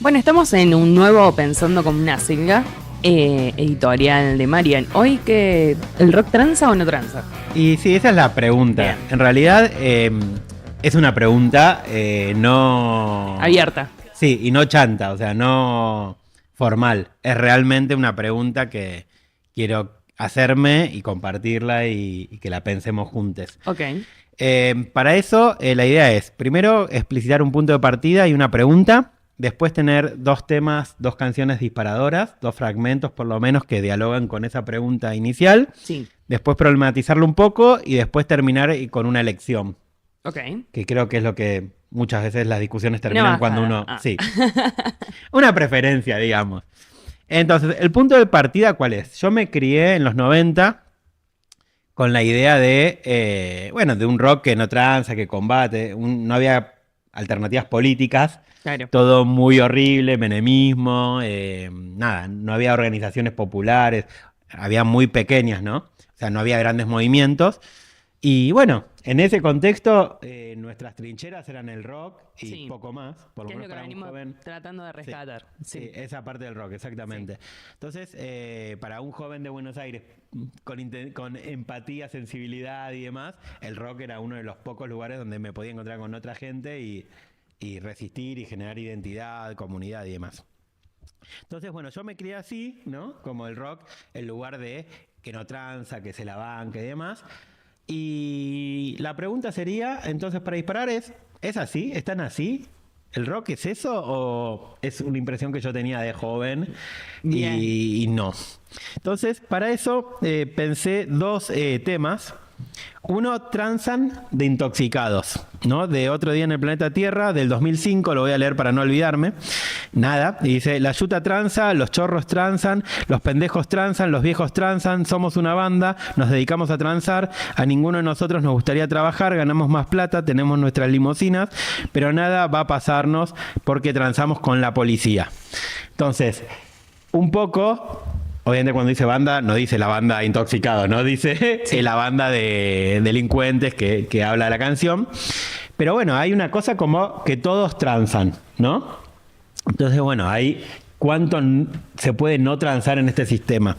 Bueno, estamos en un nuevo Pensando como una Selga, editorial de Marian. Hoy, que ¿el rock tranza o no tranza? Y sí, esa es la pregunta. Bien. En realidad es una pregunta no... Abierta. Sí, y no chanta, o sea, no formal. Es realmente una pregunta que quiero hacerme y compartirla y que la pensemos juntos. Ok. Para eso, la idea es, primero, explicitar un punto de partida y una pregunta. Después tener dos temas, dos canciones disparadoras, dos fragmentos por lo menos que dialogan con esa pregunta inicial. Sí. Después problematizarlo un poco y después terminar con una elección. Ok. Que creo que es lo que muchas veces las discusiones terminan bajada. cuando uno... Ah. Sí. Una preferencia, digamos. Entonces, el punto de partida, ¿cuál es? Yo me crié en los 90 con la idea de, de un rock que no tranza, que combate. No había alternativas políticas. Claro. Todo muy horrible, menemismo, nada, no había organizaciones populares, había muy pequeñas, ¿no? O sea, no había grandes movimientos. Y bueno, en ese contexto, nuestras trincheras eran el rock y Sí. poco más, por lo ¿Qué es lo menos que para un venimos joven. tratando de rescatar? Sí, esa parte del rock, exactamente. Sí. Entonces, para un joven de Buenos Aires con empatía, sensibilidad y demás, el rock era uno de los pocos lugares donde me podía encontrar con otra gente y resistir y generar identidad, comunidad y demás. Entonces, bueno, yo me crié así, ¿no? Como el rock, el lugar de que no tranza, que se la banca y demás. Y la pregunta sería, entonces, para disparar ¿es así? ¿Están así? ¿El rock es eso o es una impresión que yo tenía de joven y no? Entonces, para eso pensé dos temas. Uno, Transan de Intoxicados, ¿no? De Otro Día en el Planeta Tierra, del 2005, lo voy a leer para no olvidarme. Nada, y dice, la yuta tranza, los chorros tranzan, los pendejos tranzan, los viejos tranzan, somos una banda, nos dedicamos a transar, a ninguno de nosotros nos gustaría trabajar, ganamos más plata, tenemos nuestras limusinas, pero nada va a pasarnos porque transamos con la policía. Entonces, un poco... Obviamente cuando dice banda, no dice la banda Intoxicado, ¿no? Dice la banda de delincuentes que habla la canción. Pero bueno, hay una cosa como que todos transan, ¿no? Entonces, bueno, hay cuánto se puede no transar en este sistema.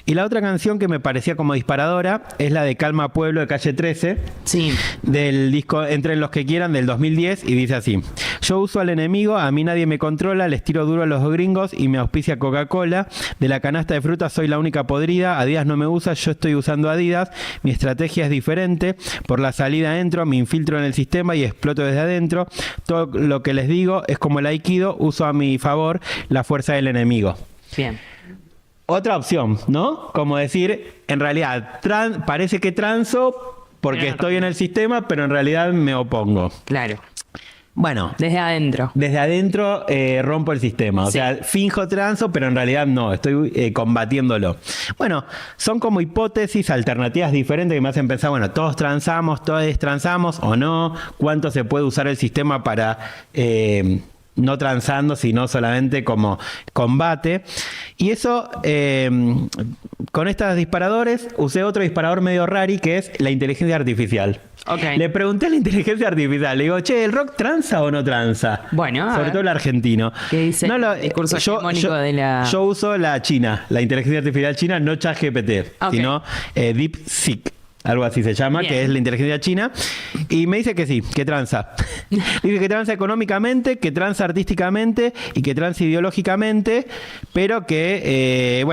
Y la otra canción que me parecía como disparadora es la de Calma Pueblo de Calle 13, Sí. del disco Entren los que quieran del 2010, y dice así: yo uso al enemigo, a mí nadie me controla, les tiro duro a los gringos y me auspicia Coca-Cola, de la canasta de frutas soy la única podrida, Adidas no me usa, yo estoy usando Adidas, mi estrategia es diferente, por la salida entro, me infiltro en el sistema y exploto desde adentro, todo lo que les digo es como el aikido, uso a mi favor la fuerza del enemigo. Bien. Otra opción, ¿no? Como decir, en realidad, parece que transo porque estoy en el sistema, pero en realidad me opongo. Claro. Bueno. Desde adentro. Desde adentro rompo el sistema. O sea, finjo transo, pero en realidad no, estoy combatiéndolo. Bueno, son como hipótesis, alternativas diferentes que me hacen pensar, bueno, todos transamos o no, cuánto se puede usar el sistema para... no transando, sino solamente como combate. Y eso, con estos disparadores, usé otro disparador medio rari, que es la inteligencia artificial. Okay. Le pregunté a la inteligencia artificial, le digo, che, ¿el rock tranza o no tranza? Bueno, sobre todo el argentino. ¿Qué dice el discurso hegemónico de la...? Yo uso la china, la inteligencia artificial china, no ChatGPT, sino DeepSeek. Algo así se llama, que es la inteligencia china. Y me dice que sí, que tranza. Dice que tranza económicamente, que tranza artísticamente y que tranza ideológicamente, pero que,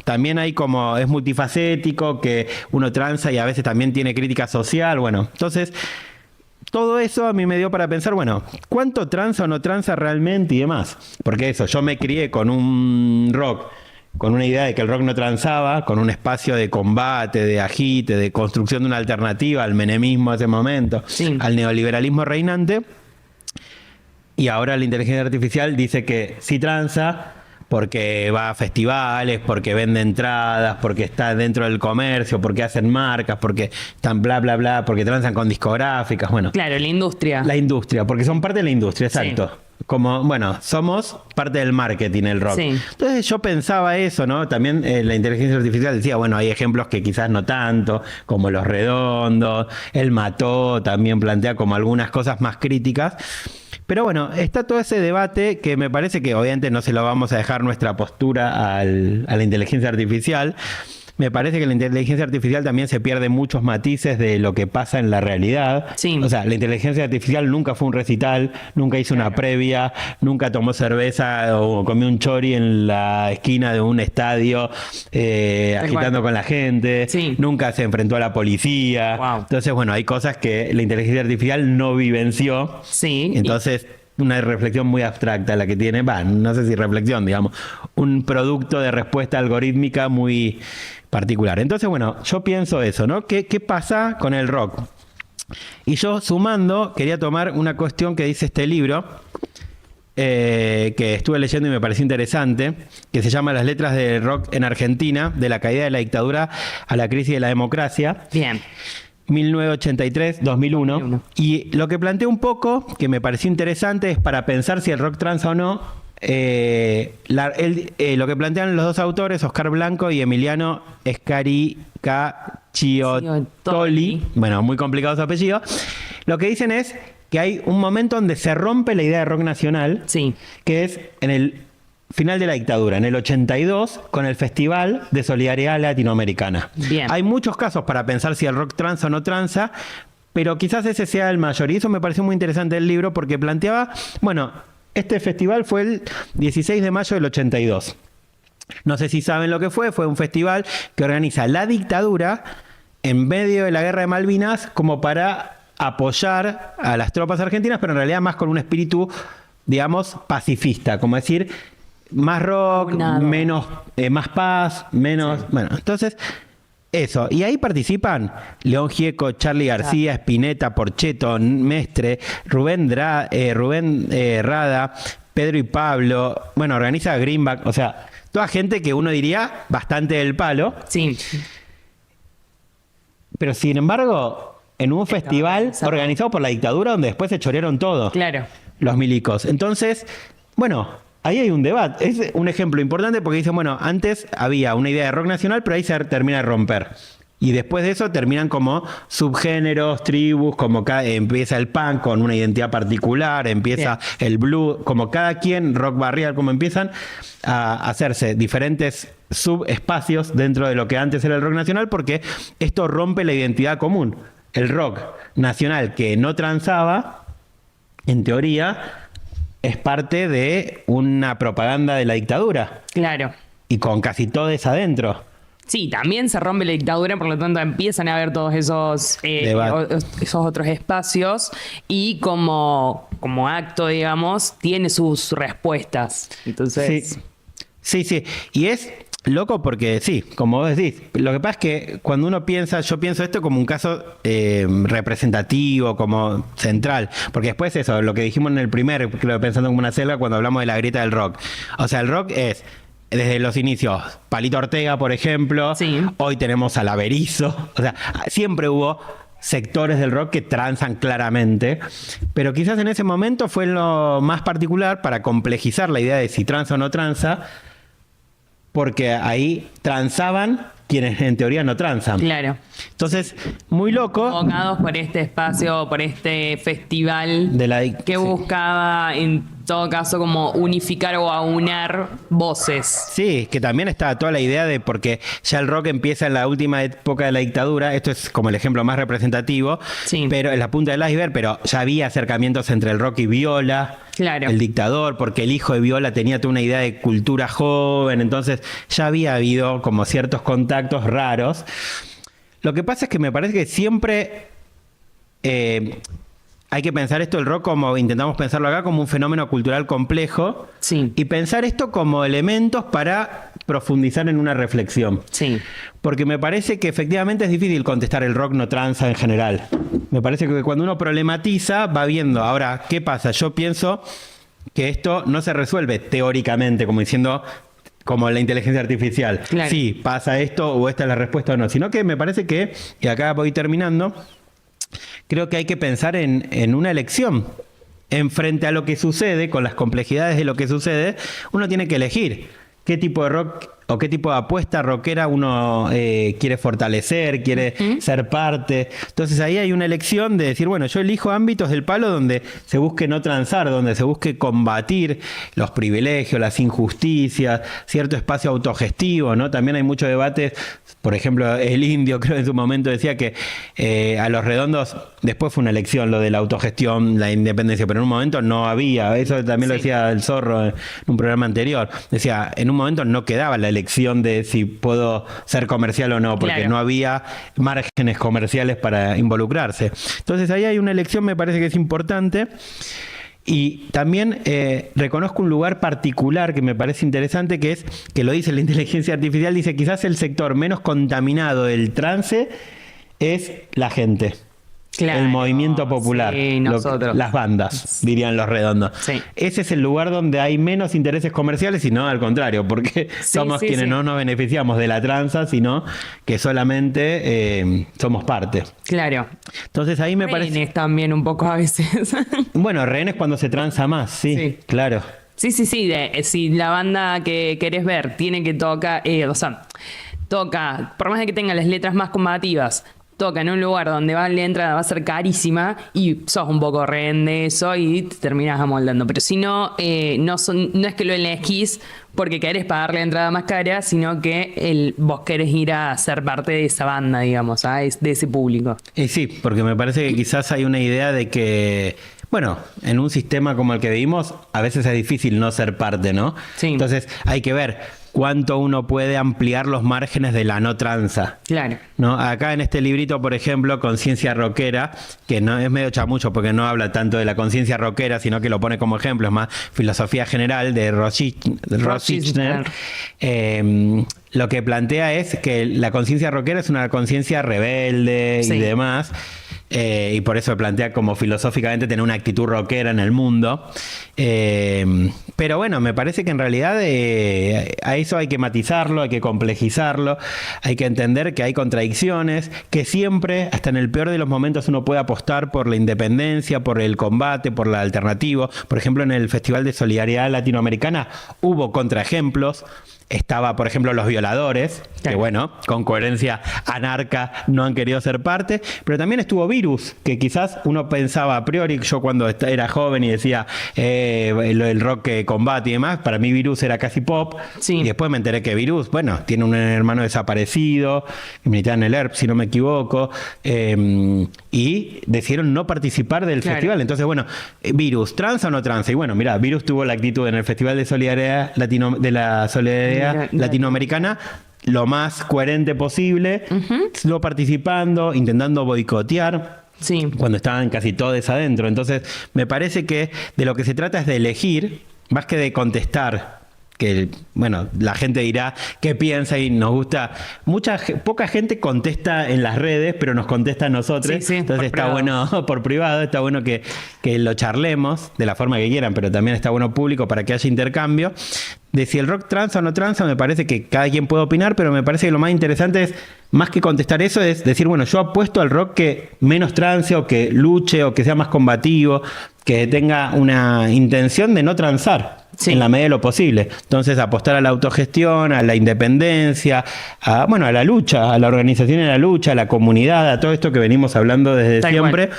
también hay como, es multifacético, que uno tranza y a veces también tiene crítica social. Bueno, entonces, todo eso a mí me dio para pensar, bueno, ¿cuánto tranza o no tranza realmente y demás? Porque eso, yo me crié con un rock, con una idea de que el rock no transaba, con un espacio de combate, de agite, de construcción de una alternativa al menemismo de ese momento, al neoliberalismo reinante. Y ahora la inteligencia artificial dice que sí tranza porque va a festivales, porque vende entradas, porque está dentro del comercio, porque hacen marcas, porque están bla, bla, bla, porque transan con discográficas, bueno. Claro, la industria. La industria, porque son parte de la industria, exacto. Sí. Como, bueno, somos parte del marketing, el rock. Sí. Entonces yo pensaba eso, ¿no? También la inteligencia artificial decía, bueno, hay ejemplos que quizás no tanto, como Los Redondos, El Mató, también plantea como algunas cosas más críticas. Pero bueno, está todo ese debate que me parece que obviamente no se lo vamos a dejar nuestra postura a la inteligencia artificial. Me parece que la inteligencia artificial también se pierde muchos matices de lo que pasa en la realidad. Sí. O sea, la inteligencia artificial nunca fue un recital, nunca hizo una previa, nunca tomó cerveza o comió un chori en la esquina de un estadio agitando con la gente, Sí. nunca se enfrentó a la policía. Wow. Entonces, bueno, hay cosas que la inteligencia artificial no vivenció. Sí. Entonces, una reflexión muy abstracta la que tiene, no sé si reflexión, digamos, un producto de respuesta algorítmica muy particular. Entonces, bueno, yo pienso eso, ¿no? ¿Qué pasa con el rock? Y yo, sumando, quería tomar una cuestión que dice este libro, que estuve leyendo y me pareció interesante, que se llama Las letras del rock en Argentina, de la caída de la dictadura a la crisis de la democracia. Bien. 1983-2001. Y lo que planteé un poco, que me pareció interesante, es para pensar si el rock transa o no. Lo que plantean los dos autores, Oscar Blanco y Emiliano Scaricacciotoli, bueno, muy complicado su apellido, lo que dicen es que hay un momento donde se rompe la idea de rock nacional, Sí. que es en el final de la dictadura, en el 82, con el Festival de Solidaridad Latinoamericana. Bien. Hay muchos casos para pensar si el rock transa o no transa, pero quizás ese sea el mayor. Y eso me pareció muy interesante el libro porque planteaba, bueno, este festival fue el 16 de mayo del 82. No sé si saben lo que fue un festival que organiza la dictadura en medio de la guerra de Malvinas como para apoyar a las tropas argentinas, pero en realidad más con un espíritu, digamos, pacifista, como decir, más rock, menos, más paz, menos... Sí. Bueno, entonces, eso. Y ahí participan León Gieco, Charly García, Spinetta, Porchetto, Mestre, Rubén Rada, Pedro y Pablo. Bueno, organiza Greenback. O sea, toda gente que uno diría bastante del palo. Sí. Pero sin embargo, en un festival organizado por la dictadura donde después se chorearon todo. Claro. Los milicos. Entonces, bueno... Ahí hay un debate. Es un ejemplo importante porque dicen, bueno, antes había una idea de rock nacional, pero ahí se termina de romper. Y después de eso terminan como subgéneros, tribus, como empieza el punk con una identidad particular, empieza el blues, como cada quien, rock barrial, como empiezan a hacerse diferentes subespacios dentro de lo que antes era el rock nacional, porque esto rompe la identidad común. El rock nacional que no transaba, en teoría... es parte de una propaganda de la dictadura. Claro. Y con casi todo eso adentro. Sí, también se rompe la dictadura, por lo tanto empiezan a haber todos esos otros espacios y como acto, digamos, tiene sus respuestas. Entonces... Sí. Y es loco porque, sí, como vos decís, lo que pasa es que cuando uno piensa, yo pienso esto como un caso representativo, como central, porque después eso, lo que dijimos en el primer, pensando como una selva, cuando hablamos de la grieta del rock. O sea, el rock es, desde los inicios, Palito Ortega, por ejemplo, hoy tenemos a La Berizo, o sea, siempre hubo sectores del rock que transan claramente, pero quizás en ese momento fue lo más particular para complejizar la idea de si transa o no transa, porque ahí transaban quienes en teoría no transan. Claro. Entonces, muy loco. Convocados por este espacio, por este festival que buscaba, en todo caso, como unificar o aunar voces. Sí, que también está toda la idea de, porque ya el rock empieza en la última época de la dictadura, esto es como el ejemplo más representativo, pero es la punta del iceberg, pero ya había acercamientos entre el rock y Viola, el dictador, porque el hijo de Viola tenía toda una idea de cultura joven, entonces ya había habido como ciertos contactos raros. Lo que pasa es que me parece que siempre hay que pensar esto, el rock, como intentamos pensarlo acá, como un fenómeno cultural complejo, y pensar esto como elementos para profundizar en una reflexión. Porque me parece que efectivamente es difícil contestar el rock no transa en general. Me parece que cuando uno problematiza va viendo, ahora, ¿qué pasa? Yo pienso que esto no se resuelve teóricamente, como diciendo... como la inteligencia artificial. Sí, pasa esto o esta es la respuesta o no. Sino que me parece que, y acá voy terminando, creo que hay que pensar en una elección. En frente a lo que sucede, con las complejidades de lo que sucede, uno tiene que elegir qué tipo de rock o qué tipo de apuesta rockera uno quiere fortalecer, quiere ser parte. Entonces ahí hay una elección de decir, bueno, yo elijo ámbitos del palo donde se busque no transar, donde se busque combatir los privilegios, las injusticias, cierto espacio autogestivo, ¿no? También hay mucho debate. Por ejemplo, el Indio creo en su momento decía que a Los Redondos, después fue una elección lo de la autogestión, la independencia, pero en un momento no había, eso también lo decía el Zorro en un programa anterior, decía, en un momento no quedaba la elección de si puedo ser comercial o no, porque no había márgenes comerciales para involucrarse. Entonces ahí hay una elección, me parece que es importante. Y también reconozco un lugar particular que me parece interesante, que es, que lo dice la inteligencia artificial, dice quizás el sector menos contaminado del trance es la gente. Claro, el movimiento popular, sí, las bandas, dirían Los Redondos. Sí. Ese es el lugar donde hay menos intereses comerciales y no al contrario, porque somos quienes no nos beneficiamos de la tranza, sino que solamente somos parte. Claro. Entonces ahí me rehenes parece... también un poco a veces. Bueno, rehenes cuando se tranza más, sí. Claro. Sí. Si la banda que querés ver tiene que tocar, toca, por más de que tenga las letras más combativas, toca en un lugar donde la entrada va a ser carísima y sos un poco rehén de eso y te terminás amoldando. Pero si no, no es que lo elegís porque querés pagar la entrada más cara, sino que vos querés ir a ser parte de esa banda, digamos, de ese público. Sí, porque me parece que quizás hay una idea de que... Bueno, en un sistema como el que vivimos, a veces es difícil no ser parte, ¿no? Sí. Entonces hay que ver cuánto uno puede ampliar los márgenes de la no tranza. Claro. ¿No? Acá en este librito, por ejemplo, Conciencia Rockera, que no es medio chamucho porque no habla tanto de la conciencia rockera, sino que lo pone como ejemplo, es más filosofía general de Rosichner. Lo que plantea es que la conciencia rockera es una conciencia rebelde y demás. Y por eso plantea como filosóficamente tener una actitud rockera en el mundo. Pero bueno, me parece que en realidad a eso hay que matizarlo, hay que complejizarlo, hay que entender que hay contradicciones, que siempre, hasta en el peor de los momentos, uno puede apostar por la independencia, por el combate, por la alternativa. Por ejemplo, en el Festival de Solidaridad Latinoamericana hubo contraejemplos. Estaba, por ejemplo, Los Violadores, que bueno, con coherencia anarca no han querido ser parte, pero también estuvo Virus, que quizás uno pensaba a priori, yo cuando era joven y decía el rock que combate y demás, para mí Virus era casi pop, y después me enteré que Virus, bueno, tiene un hermano desaparecido, que militaba en el ERP, si no me equivoco, y decidieron no participar del festival. Entonces, bueno, Virus, ¿tranza o no tranza? Y bueno, mira, Virus tuvo la actitud en el Festival de Solidaridad Latinoamericana lo más coherente posible, no participando, intentando boicotear cuando estaban casi todos adentro. Entonces me parece que de lo que se trata es de elegir más que de contestar, que bueno, la gente dirá qué piensa y nos gusta. Poca gente contesta en las redes, pero nos contesta a nosotros. Entonces está bueno por privado, está bueno que lo charlemos de la forma que quieran, pero también está bueno público para que haya intercambio. De si el rock tranza o no tranza, me parece que cada quien puede opinar, pero me parece que lo más interesante es, más que contestar eso, es decir, bueno, yo apuesto al rock que menos trance o que luche o que sea más combativo, que tenga una intención de no transar. En la medida de lo posible. Entonces, apostar a la autogestión, a la independencia, a la lucha, a la organización en la lucha, a la comunidad, a todo esto que venimos hablando desde siempre.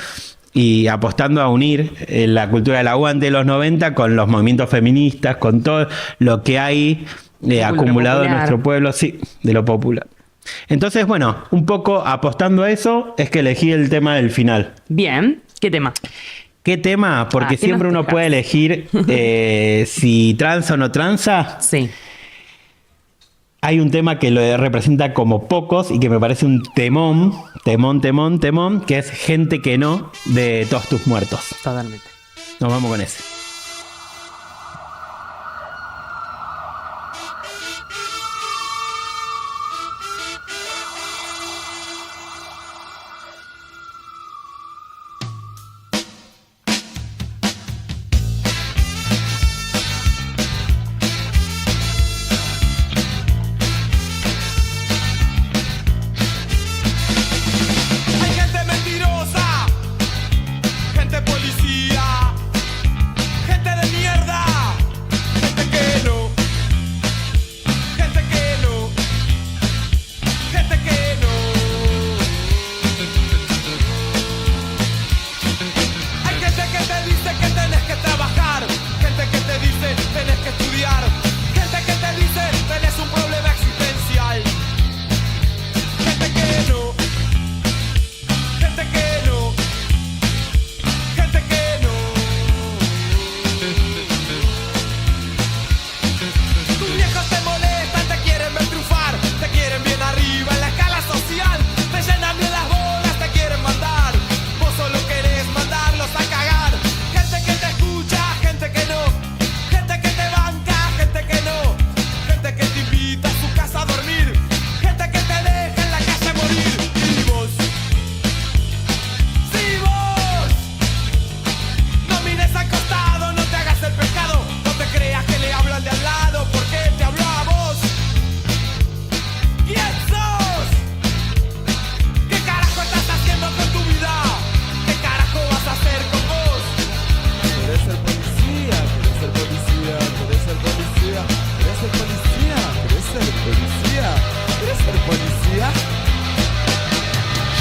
Y apostando a unir la cultura del aguante de los 90 con los movimientos feministas, con todo lo que hay acumulado en nuestro pueblo, de lo popular. Entonces, bueno, un poco apostando a eso, es que elegí el tema del final. Bien, ¿qué tema? ¿Qué tema? Porque siempre uno puede elegir si tranza o no tranza. Sí. Hay un tema que lo representa como pocos y que me parece un temón, que es Gente que no, de Todos tus muertos. Totalmente. Nos vamos con ese. Hay gente mentirosa, gente policía,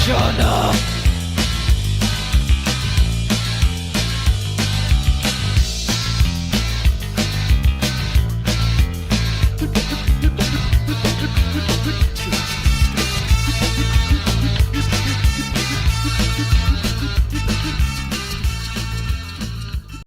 Yo no